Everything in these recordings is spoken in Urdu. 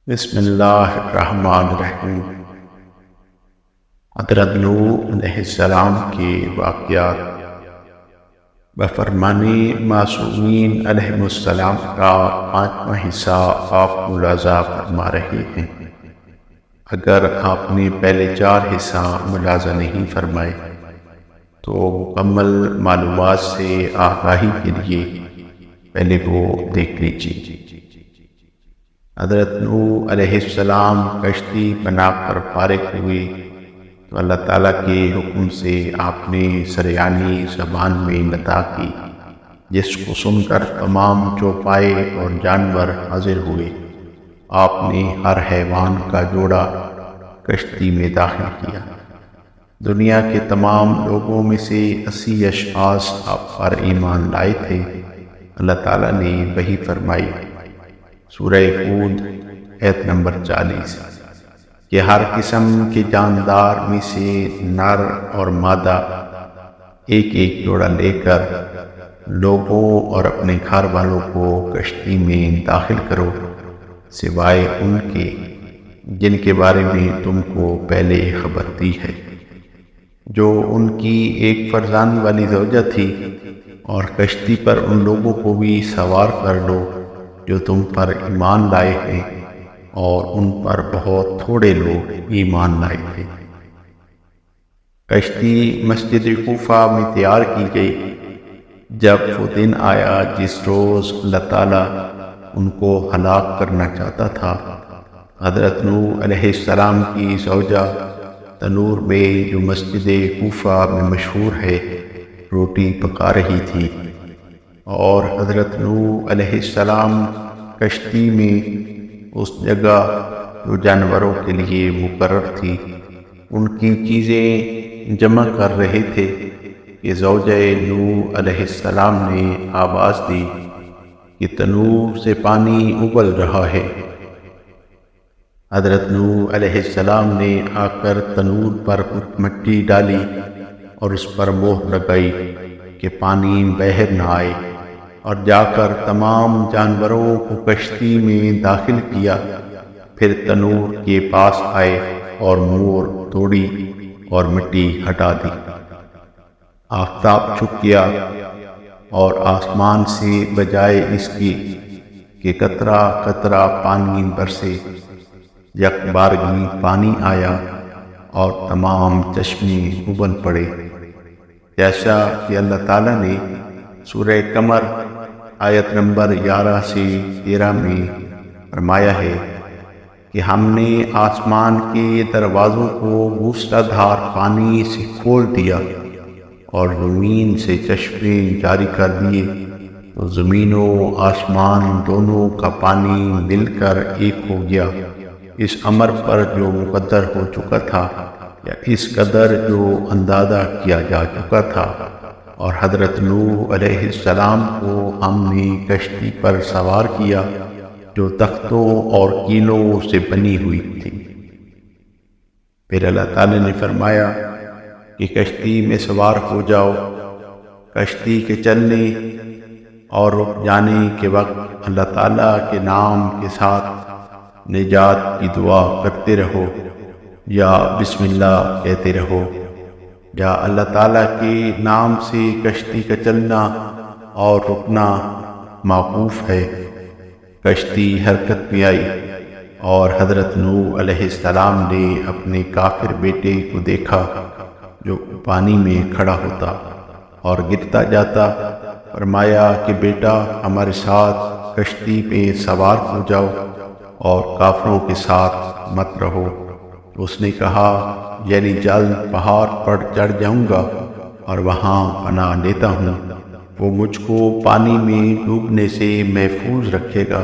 بسم اللہ الرحمن الرحیم۔ حضرت نوح علیہ السلام کے واقعات بفرمانی معصومین علیہ السلام کا 5واں حصہ آپ ملاحظہ فرما رہے ہیں۔ اگر آپ نے پہلے 4 حصہ ملاحظہ نہیں فرمائے تو مکمل معلومات سے آگاہی کے لیے پہلے وہ دیکھ لیجیے۔ حضرت نوح علیہ السلام کشتی بنا کر فارغ ہوئے تو اللہ تعالیٰ کے حکم سے آپ نے سریانی زبان میں ندا کی، جس کو سن کر تمام چوپائے اور جانور حاضر ہوئے۔ آپ نے ہر حیوان کا جوڑا کشتی میں داخل کیا۔ دنیا کے تمام لوگوں میں سے 80 اشخاص آپ پر ایمان لائے تھے۔ اللہ تعالیٰ نے وحی فرمائی، سورہ ہود آیت نمبر 40، کہ ہر قسم کے جاندار میں سے نر اور مادہ ایک ایک جوڑا لے کر لوگوں اور اپنے گھر والوں کو کشتی میں داخل کرو، سوائے ان کے جن کے بارے میں تم کو پہلے خبر دی ہے، جو ان کی ایک فرزند والی زوجہ تھی، اور کشتی پر ان لوگوں کو بھی سوار کر لو جو تم پر ایمان لائے ہیں، اور ان پر بہت تھوڑے لوگ ایمان لائے تھے۔ کشتی مسجد کوفہ میں تیار کی گئی۔ جب وہ دن آیا جس روز اللہ تعالیٰ ان کو ہلاک کرنا چاہتا تھا، حضرت نوح علیہ السلام کی زوجہ تنور میں، جو مسجد کوفہ میں مشہور ہے، روٹی پکا رہی تھی، اور حضرت نوح علیہ السلام کشتی میں اس جگہ جو جانوروں کے لیے مقرر تھی ان کی چیزیں جمع کر رہے تھے کہ زوجہ نوح علیہ السلام نے آواز دی کہ تنور سے پانی ابل رہا ہے۔ حضرت نوح علیہ السلام نے آ کر تنور پر کچھ مٹی ڈالی اور اس پر مہر لگائی کہ پانی باہر نہ آئے، اور جا کر تمام جانوروں کو کشتی میں داخل کیا۔ پھر تنور کے پاس آئے اور مور توڑی اور مٹی ہٹا دی۔ آفتاب چھپ گیا اور آسمان سے بجائے اس کی کہ قطرہ قطرہ پانی برسے، یک بارگی پانی آیا اور تمام چشمے ابل پڑے، جیسا کہ اللہ تعالیٰ نے سورہ قمر آیت نمبر 11 سے 13 میں فرمایا ہے کہ ہم نے آسمان کے دروازوں کو موسلا دھار پانی سے کھول دیا اور زمین سے چشمے جاری کر دیے، تو زمین و آسمان دونوں کا پانی مل کر ایک ہو گیا، اس امر پر جو مقدر ہو چکا تھا، یا اس قدر جو اندازہ کیا جا چکا تھا۔ اور حضرت نوح علیہ السلام کو ہم نے کشتی پر سوار کیا جو تختوں اور کیلوں سے بنی ہوئی تھی۔ پھر اللہ تعالی نے فرمایا کہ کشتی میں سوار ہو جاؤ۔ کشتی کے چلنے اور رک جانے کے وقت اللہ تعالیٰ کے نام کے ساتھ نجات کی دعا کرتے رہو، یا بسم اللہ کہتے رہو، یا اللہ تعالیٰ کے نام سے کشتی کا چلنا اور رکنا موقوف ہے۔ کشتی حرکت میں آئی اور حضرت نوح علیہ السلام نے اپنے کافر بیٹے کو دیکھا جو پانی میں کھڑا ہوتا اور گرتا جاتا۔ فرمایا کہ بیٹا، ہمارے ساتھ کشتی پہ سوار ہو جاؤ اور کافروں کے ساتھ مت رہو۔ اس نے کہا، یعنی جلد پہاڑ پر چڑھ جاؤں گا اور وہاں پناہ لیتا ہوں، وہ مجھ کو پانی میں ڈوبنے سے محفوظ رکھے گا۔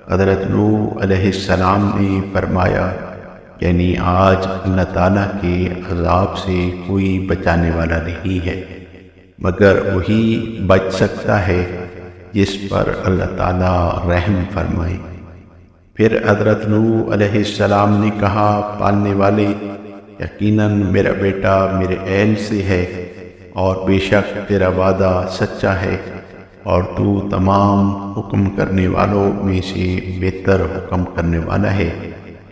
حضرت نوح علیہ السلام نے فرمایا، یعنی آج اللہ تعالیٰ کے عذاب سے کوئی بچانے والا نہیں ہے مگر وہی بچ سکتا ہے جس پر اللہ تعالیٰ رحم فرمائے۔ پھر حضرت نوح علیہ السلام نے کہا، پالنے والے، یقیناً میرا بیٹا میرے عین سے ہے، اور بے شک تیرا وعدہ سچا ہے، اور تو تمام حکم کرنے والوں میں سے بہتر حکم کرنے والا ہے۔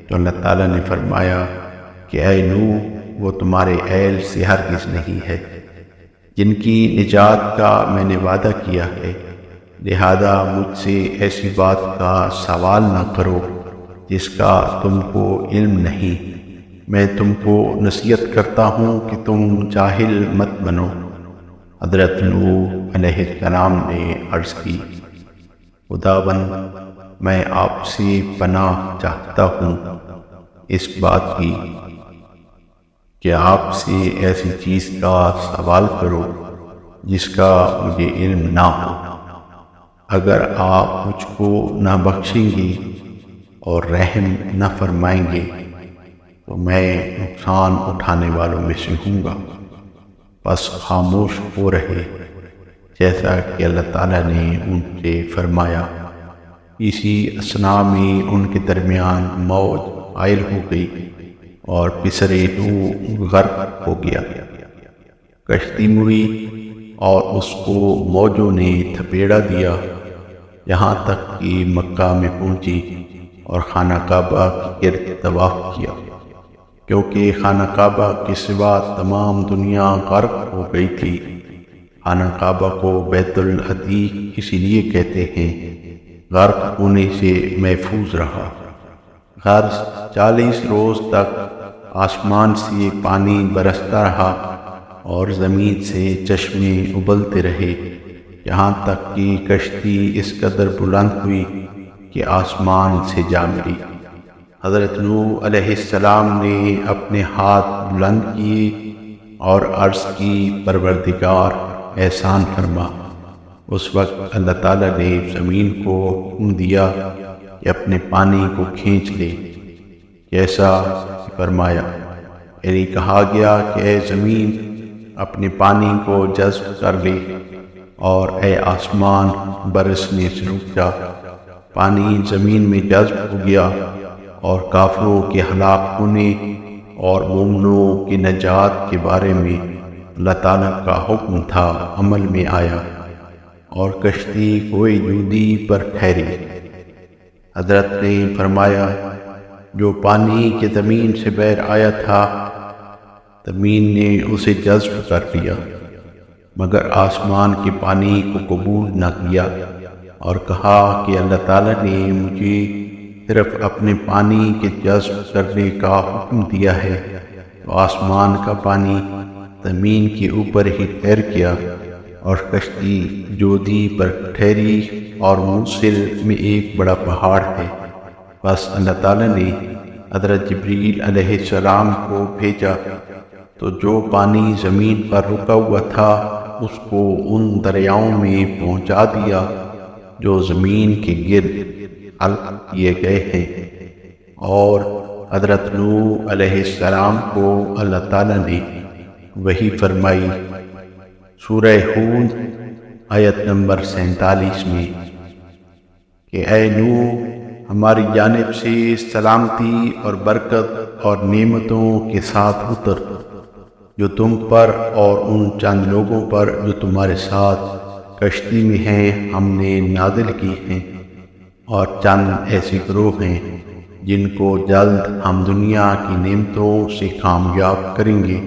تو اللہ تعالیٰ نے فرمایا کہ اے نوح، وہ تمہارے اہل سے ہرگز نہیں ہے جن کی نجات کا میں نے وعدہ کیا ہے، لہذا مجھ سے ایسی بات کا سوال نہ کرو جس کا تم کو علم نہیں۔ میں تم کو نصیحت کرتا ہوں کہ تم جاہل مت بنو۔ حضرت نوح علیہ السلام نے عرض کی، خداوند، میں آپ سے پناہ چاہتا ہوں اس بات کی کہ آپ سے ایسی چیز کا سوال کرو جس کا مجھے علم نہ ہو۔ اگر آپ مجھ کو نہ بخشیں گے اور رحم نہ فرمائیں گے تو میں نقصان اٹھانے والوں میں سے ہوں گا۔ بس خاموش ہو رہے، جیسا کہ اللہ تعالیٰ نے ان سے فرمایا۔ اسی اثناء میں ان کے درمیان موج حائل ہو گئی اور پسرے نوح غرق ہو گیا۔ کشتی مڑی اور اس کو موجوں نے تھپیڑا دیا، یہاں تک کہ مکہ میں پہنچی اور خانہ کعبہ کے گرد طواف کیا، کیونکہ خانہ کعبہ کے سوا تمام دنیا غرق ہو گئی تھی۔ خانہ کعبہ کو بیت العتیق اسی لیے کہتے ہیں، غرق ہونے سے محفوظ رہا۔ غرض 40 روز تک آسمان سے پانی برستا رہا اور زمین سے چشمے ابلتے رہے، یہاں تک کہ کشتی اس قدر بلند ہوئی کہ آسمان سے جا ملی۔ حضرت نوح علیہ السلام نے اپنے ہاتھ بلند کیے اور عرض کی، پروردگار احسان فرما۔ اس وقت اللہ تعالیٰ نے زمین کو حکم دیا کہ اپنے پانی کو کھینچ لے، جیسا فرمایا، یعنی کہا گیا کہ اے زمین اپنے پانی کو جذب کر لے، اور اے آسمان برسنے سے رک جا۔ پانی زمین میں جذب ہو گیا اور کافروں کے ہلاک ہونے اور مومنوں کی نجات کے بارے میں اللہ تعالیٰ کا حکم تھا عمل میں آیا، اور کشتی کوئی جودی پر ٹھہری۔ حضرت نے فرمایا، جو پانی کے زمین سے بہر آیا تھا زمین نے اسے جذب کر لیا، مگر آسمان کے پانی کو قبول نہ کیا، اور کہا کہ اللہ تعالیٰ نے مجھے صرف اپنے پانی کے جذب کرنے کا حکم دیا ہے، تو آسمان کا پانی زمین کے اوپر ہی ٹھہر گیا اور کشتی جودی پر ٹھہری، اور موصل میں ایک بڑا پہاڑ ہے۔ بس اللہ تعالیٰ نے حضرت جبریل علیہ السلام کو بھیجا تو جو پانی زمین پر رکا ہوا تھا اس کو ان دریاؤں میں پہنچا دیا جو زمین کے گرد حلق کیے گئے ہیں، اور حضرت نوح علیہ السلام کو اللہ تعالیٰ نے وحی فرمائی سورہ ہود آیت نمبر 47 میں کہ اے نوح، ہماری جانب سے سلامتی اور برکت اور نعمتوں کے ساتھ اتر جو تم پر اور ان چند لوگوں پر جو تمہارے ساتھ کشتی میں ہیں ہم نے نازل کی ہیں، اور چند ایسے گروہ ہیں جن کو جلد ہم دنیا کی نعمتوں سے کامیاب کریں گے،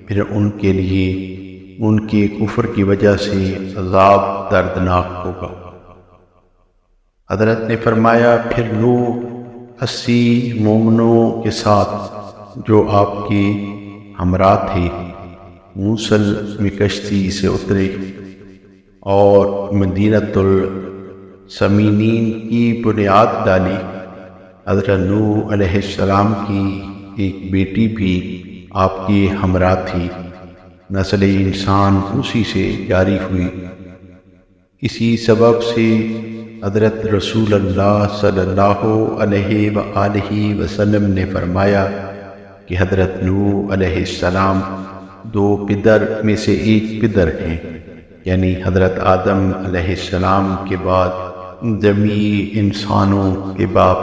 پھر ان کے لیے ان کے کفر کی وجہ سے عذاب دردناک ہوگا۔ حضرت نے فرمایا، پھر نوح 80 مومنوں کے ساتھ جو آپ کے ہمراہ تھے موصل میں کشتی سے اترے اور مدینۃ السامنین کی بنیاد ڈالی۔ حضرت نوح علیہ السلام کی ایک بیٹی بھی آپ کی ہمراہ تھی، نسل انسان اسی سے جاری ہوئی۔ اسی سبب سے حضرت رسول اللہ صلی اللہ علیہ وآلہ وسلم نے فرمایا کہ حضرت نوح علیہ السلام 2 پدر میں سے ایک پدر ہیں، یعنی حضرت آدم علیہ السلام کے بعد جمیع انسانوں کے باپ